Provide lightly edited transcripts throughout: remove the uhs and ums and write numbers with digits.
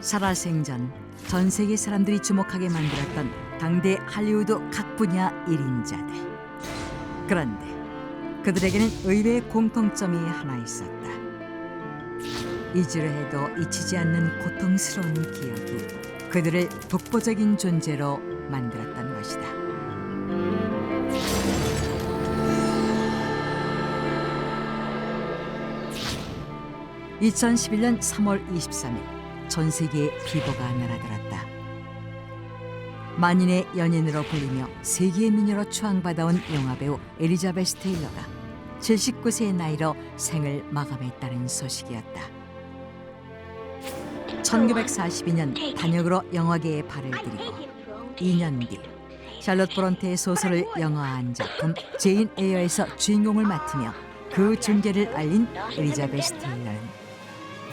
살아생전 전 세계 사람들이 주목하게 만들었던 당대 할리우드 각 분야 1인자들. 그런데 그들에게는 의외의 공통점이 하나 있었다. 잊으려 해도 잊히지 않는 고통스러운 기억이 그들을 독보적인 존재로 만들었던 것이다. 2011년 3월 23일 전 세계에 비보가 날아들었다. 만인의 연인으로 불리며 세계의 미녀로 추앙받아온 영화배우 엘리자베스 테일러가 79세의 나이로 생을 마감했다는 소식이었다. 1942년 단역으로 영화계에 발을 들이고 2년 뒤 샬롯 브론테의 소설을 영화화한 작품 제인 에어에서 주인공을 맡으며 그 존재를 알린 엘리자베스 테일러는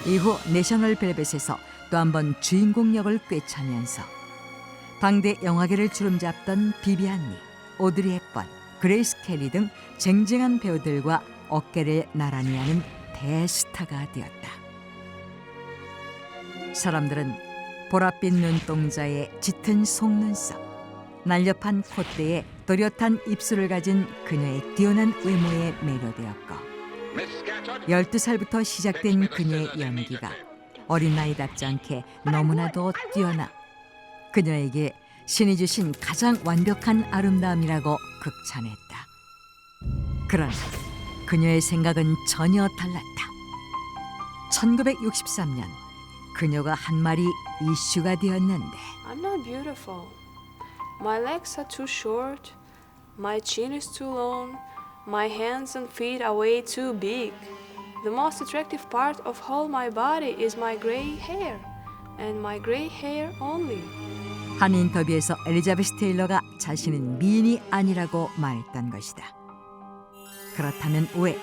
이후 내셔널 벨벳에서 또 한 번 주인공 역을 꿰차면서 당대 영화계를 주름잡던 비비안 리, 오드리 헵번, 그레이스 켈리 등 쟁쟁한 배우들과 어깨를 나란히 하는 대스타가 되었다. 사람들은 보랏빛 눈동자에 짙은 속눈썹, 날렵한 콧대에 또렷한 입술을 가진 그녀의 뛰어난 외모에 매료되었고 12살부터 시작된 그녀의 연기가 어린 나이답지 않게 너무나도 뛰어나 그녀에게 신이 주신 가장 완벽한 아름다움이라고 극찬했다. 그러나 그녀의 생각은 전혀 달랐다. 1963년 그녀가 한 말이 이슈가 되었는데 I'm not beautiful. My legs are too short. My chin is too long. My hands and feet are way too big. The most attractive part of all my body is my gray hair. And my gray hair only. 한 인터뷰에서 엘리자베스 테일러가 자신은 미인이 아니라고 말했던 것이다. 그렇다면 왜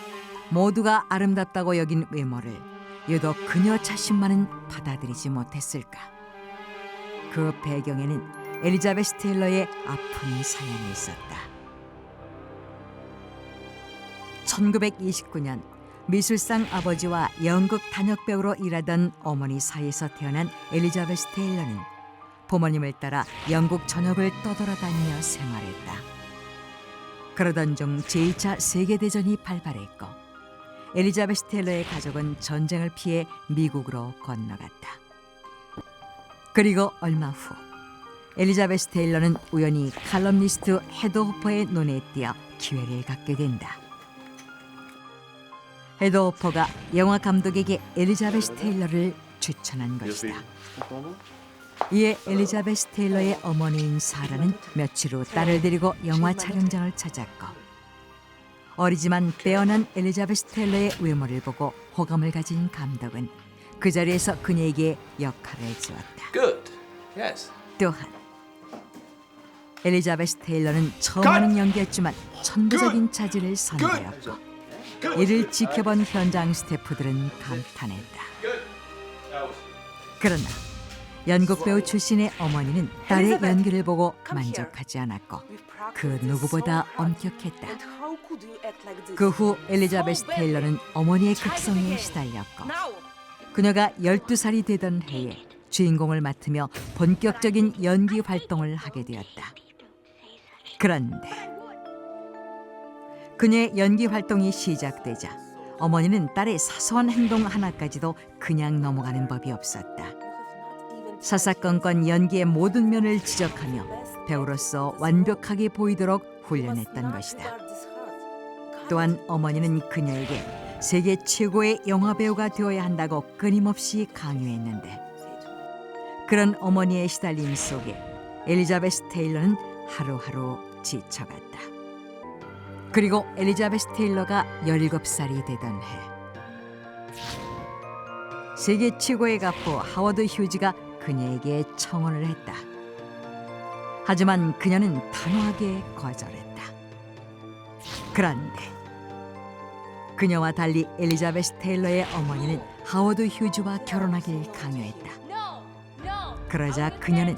모두가 아름답다고 여긴 외모를 유독 그녀 자신만은 받아들이지 못했을까? 그 배경에는 엘리자베스 테일러의 아픈 사연이 있었다. 1929년 미술상 아버지와 연극 단역 배우로 일하던 어머니 사이에서 태어난 엘리자베스 테일러는 부모님을 따라 영국 전역을 떠돌아다니며 생활했다. 그러던 중 제2차 세계대전이 발발했고 엘리자베스 테일러의 가족은 전쟁을 피해 미국으로 건너갔다. 그리고 얼마 후 엘리자베스 테일러는 우연히 칼럼니스트 헤더 호퍼의 눈에 띄어 기회를 갖게 된다. 헤더 호퍼가 영화 감독에게 엘리자베스 테일러를 추천한 것이다. 이에 엘리자베스 테일러의 어머니인 사라는 며칠 후 딸을 데리고 영화 촬영장을 찾았고 어리지만 빼어난 엘리자베스 테일러의 외모를 보고 호감을 가진 감독은 그 자리에서 그녀에게 역할을 주었다. Good. Yes. 또한 엘리자베스 테일러는 처음 하는 연기였지만 천부적인 자질을 선보였고 이를 지켜본 현장 스태프들은 감탄했다. 그러나 연극 배우 출신의 어머니는 딸의 연기를 보고 만족하지 않았고 그 누구보다 엄격했다. 그 후 엘리자베스 테일러는 어머니의 극성에 시달렸고 그녀가 12살이 되던 해에 주인공을 맡으며 본격적인 연기 활동을 하게 되었다. 그런데 그녀의 연기 활동이 시작되자 어머니는 딸의 사소한 행동 하나까지도 그냥 넘어가는 법이 없었다. 사사건건 연기의 모든 면을 지적하며 배우로서 완벽하게 보이도록 훈련했던 것이다. 또한 어머니는 그녀에게 세계 최고의 영화배우가 되어야 한다고 끊임없이 강요했는데 그런 어머니의 시달림 속에 엘리자베스 테일러는 하루하루 지쳐갔다. 그리고 엘리자베스 테일러가 17살이 되던 해 세계 최고의 가수 하워드 휴즈가 그녀에게 청혼을 했다. 하지만 그녀는 단호하게 거절했다. 그런데 그녀와 달리 엘리자베스 테일러의 어머니는 하워드 휴즈와 결혼하길 강요했다. 그러자 그녀는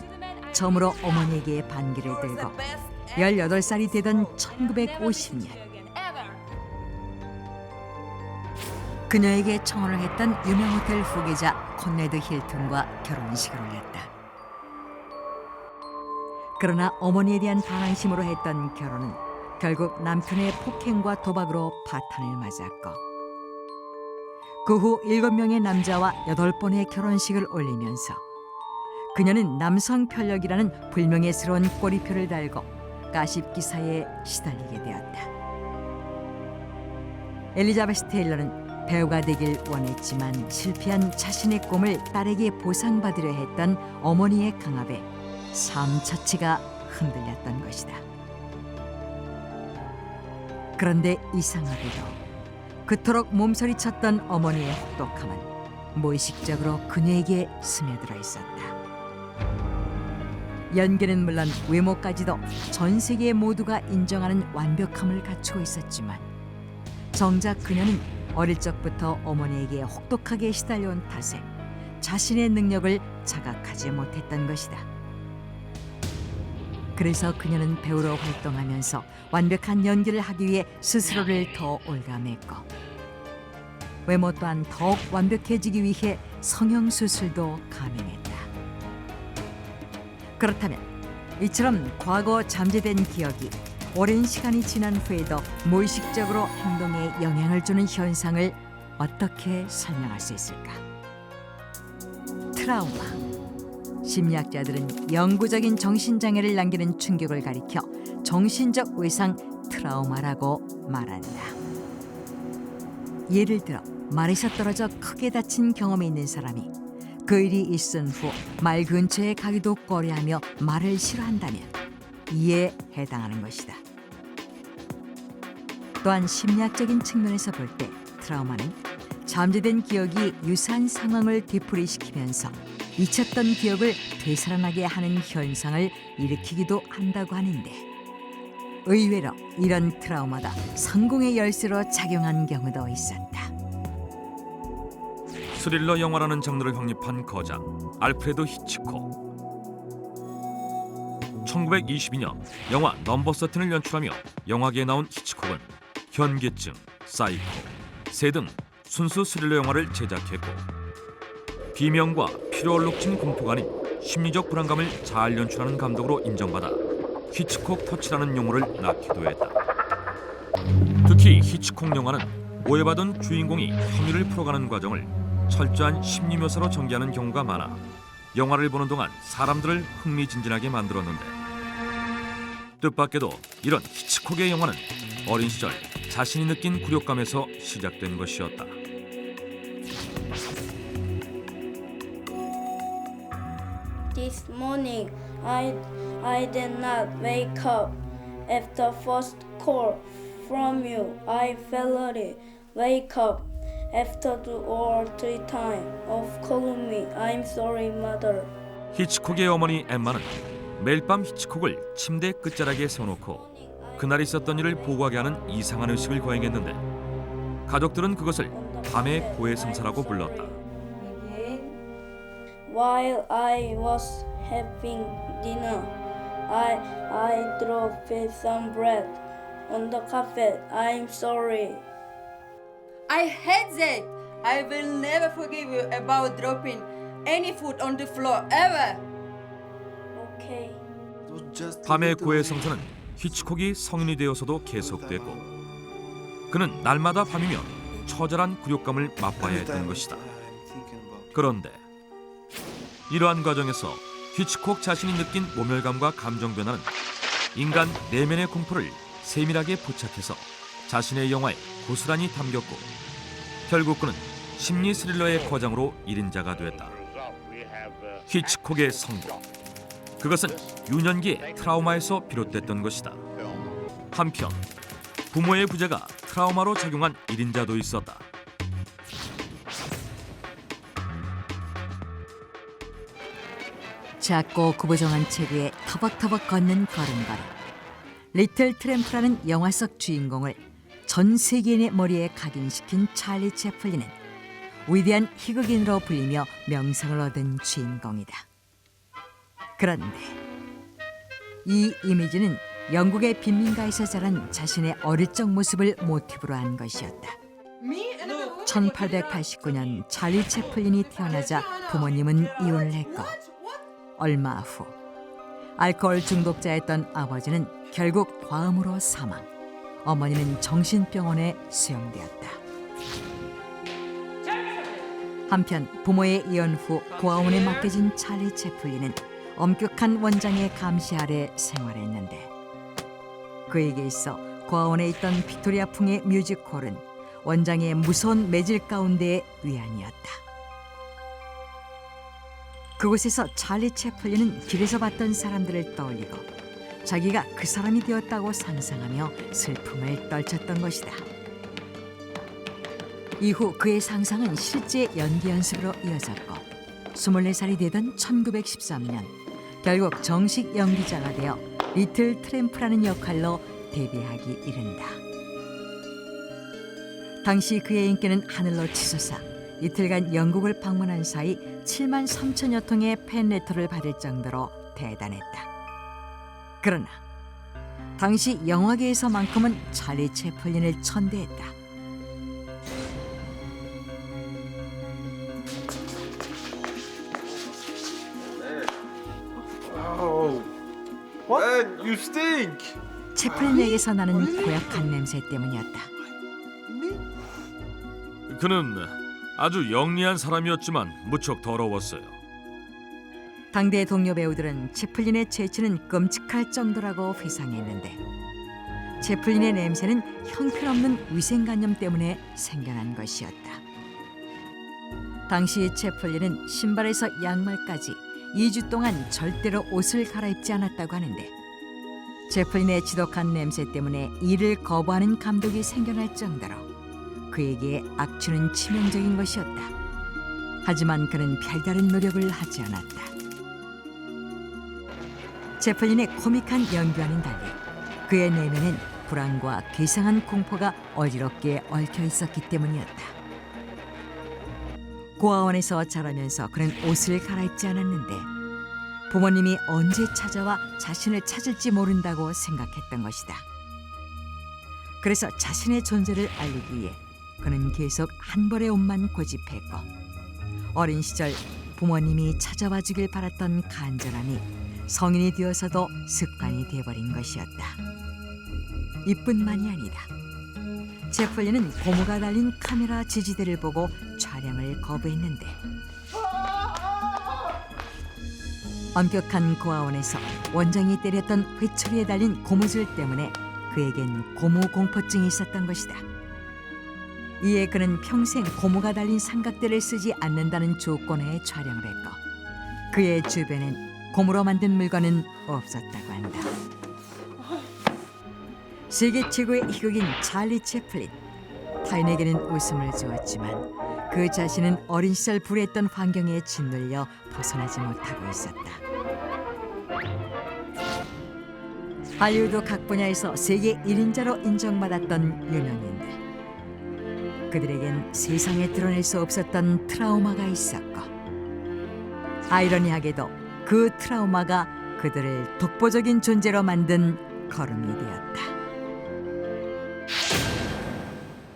처음으로 어머니에게 반기를 들고 18살이 되던 1950년 그녀에게 청혼을 했던 유명 호텔 후계자 콘레드 힐튼과 결혼식을 올렸다. 그러나 어머니에 대한 반항심으로 했던 결혼은 결국 남편의 폭행과 도박으로 파탄을 맞았고, 그 후 7명의 남자와 8번의 결혼식을 올리면서 그녀는 남성 편력이라는 불명예스러운 꼬리표를 달고 가십 기사에 시달리게 되었다. 엘리자베스 테일러는 배우가 되길 원했지만 실패한 자신의 꿈을 딸에게 보상받으려 했던 어머니의 강압에 삶 자체가 흔들렸던 것이다. 그런데 이상하게도 그토록 몸서리쳤던 어머니의 혹독함은 무의식적으로 그녀에게 스며들어 있었다. 연기는 물론 외모까지도 전 세계 모두가 인정하는 완벽함을 갖추고 있었지만 정작 그녀는 어릴 적부터 어머니에게 혹독하게 시달려온 탓에 자신의 능력을 자각하지 못했던 것이다. 그래서 그녀는 배우로 활동하면서 완벽한 연기를 하기 위해 스스로를 더 올감했고, 외모 또한 더욱 완벽해지기 위해 성형수술도 감행했다. 그렇다면 이처럼 과거 잠재된 기억이 오랜 시간이 지난 후에도 무의식적으로 행동에 영향을 주는 현상을 어떻게 설명할 수 있을까? 트라우마. 심리학자들은 영구적인 정신장애를 남기는 충격을 가리켜 정신적 외상 트라우마라고 말한다. 예를 들어 말에서 떨어져 크게 다친 경험이 있는 사람이 그 일이 있은 후 말 근처에 가기도 꺼려하며 말을 싫어한다면 이에 해당하는 것이다. 또한 심리학적인 측면에서 볼 때 트라우마는 잠재된 기억이 유사한 상황을 되풀이시키면서 잊혔던 기억을 되살아나게 하는 현상을 일으키기도 한다고 하는데, 의외로 이런 트라우마가 성공의 열쇠로 작용한 경우도 있었다. 스릴러 영화라는 장르를 확립한 거장 알프레드 히치콕. 1922년 영화 넘버 13을 연출하며 영화계에 나온 히치콕은 현기증, 사이코, 새 등 순수 스릴러 영화를 제작했고, 비명과 피로 얼룩진 공포가 아닌 심리적 불안감을 잘 연출하는 감독으로 인정받아 히치콕 터치라는 용어를 낳기도 했다. 특히 히치콕 영화는 오해받은 주인공이 혐의를 풀어가는 과정을 철저한 심리 묘사로 전개하는 경우가 많아 영화를 보는 동안 사람들을 흥미진진하게 만들었는데, 뜻밖에도 이런 히치콕의 영화는 어린 시절 자신이 느낀 굴욕감에서 시작된 것이었다. This morning, I did not wake up. After first call from you, I barely wake up. After 2 or 3 times of calling me, I'm sorry, mother. 히치콕의 어머니 엠마는 매일 밤 히치콕을 침대 끝자락에 세워놓고 그날 있었던 일을 보고하게 하는 이상한 의식을 거행했는데, 가족들은 그것을 밤의 고해성사라고 불렀다. While I was having dinner, I dropped some bread on the carpet. I'm sorry. I hate that. I will never forgive you about dropping any food on the floor ever. Okay. 밤의 고해성사는 히치콕이 성인이 되어서도 계속됐고, 그는 날마다 밤이면 처절한 굴욕감을 맛봐야 했던 것이다. 그런데 이러한 과정에서 히치콕 자신이 느낀 모멸감과 감정 변화는 인간 내면의 공포를 세밀하게 포착해서 자신의 영화에 고스란히 담겼고, 결국 그는 심리 스릴러의 거장으로 1인자가 됐다. 히치콕의 성공, 그것은 유년기의 트라우마에서 비롯됐던 것이다. 한편 부모의 부재가 트라우마로 작용한 1인자도 있었다. 작고 구부정한 체구에 터벅터벅 걷는 걸음걸이. 리틀 트램프라는 영화 속 주인공을 전 세계인의 머리에 각인시킨 찰리 채플린은 위대한 희극인으로 불리며 명성을 얻은 주인공이다. 그런데 이 이미지는 영국의 빈민가에서 자란 자신의 어릴 적 모습을 모티브로 한 것이었다. Me? 1889년 찰리 채플린이 태어나자 부모님은 이혼을 했고 얼마 후 알코올 중독자였던 아버지는 결국 과음으로 사망, 어머니는 정신병원에 수용되었다. 한편 부모의 이혼 후 고아원에 맡겨진 찰리 채플린은 엄격한 원장의 감시 아래 생활했는데 그에게 있어 고아원에 있던 빅토리아풍의 뮤지컬은 원장의 무서운 매질 가운데의 위안이었다. 그곳에서 찰리 채플린은 길에서 봤던 사람들을 떠올리고 자기가 그 사람이 되었다고 상상하며 슬픔을 떨쳤던 것이다. 이후 그의 상상은 실제 연기 연습으로 이어졌고 24살이 되던 1913년 결국 정식 연기자가 되어 리틀 트램프라는 역할로 데뷔하기 이른다. 당시 그의 인기는 하늘로 치솟아 이틀간 영국을 방문한 사이 7만 3천여 통의 팬레터를 받을 정도로 대단했다. 그러나 당시 영화계에서만큼은 찰리 채플린을 천대했다. Oh, man, you stink. 채플린에게서 나는 고약한 냄새 때문이었다. 그는 아주 영리한 사람이었지만 무척 더러웠어요. 당대 동료 배우들은 채플린의 재치는 끔찍할 정도라고 회상했는데 채플린의 냄새는 형편없는 위생관념 때문에 생겨난 것이었다. 당시 채플린은 신발에서 양말까지 2주 동안 절대로 옷을 갈아입지 않았다고 하는데 채플린의 지독한 냄새 때문에 일을 거부하는 감독이 생겨날 정도로 그에게 악취는 치명적인 것이었다. 하지만 그는 별다른 노력을 하지 않았다. 채플린의 코믹한 연기와는 달리 그의 내면엔 불안과 괴상한 공포가 어지럽게 얽혀 있었기 때문이었다. 고아원에서 자라면서 그는 옷을 갈아입지 않았는데 부모님이 언제 찾아와 자신을 찾을지 모른다고 생각했던 것이다. 그래서 자신의 존재를 알리기 위해 그는 계속 한 벌의 옷만 고집했고 어린 시절 부모님이 찾아와 주길 바랐던 간절함이 성인이 되어서도 습관이 되어버린 것이었다. 이뿐만이 아니다. 채플린은 고무가 달린 카메라 지지대를 보고 촬영을 거부했는데 엄격한 고아원에서 원장이 때렸던 회초리에 달린 고무줄 때문에 그에겐 고무 공포증이 있었던 것이다. 이에 그는 평생 고무가 달린 삼각대를 쓰지 않는다는 조건하에 촬영을 했고 그의 주변엔 고무로 만든 물건은 없었다고 한다. 세계 최고의 희극인 찰리 채플린. 타인에게는 웃음을 주었지만 그 자신은 어린 시절 불행했던 환경에 짓눌려 벗어나지 못하고 있었다. 할리우드 각 분야에서 세계 1인자로 인정받았던 유명인들. 그들에겐 세상에 드러낼 수 없었던 트라우마가 있었고 아이러니하게도 그 트라우마가 그들을 독보적인 존재로 만든 걸음이 되었다.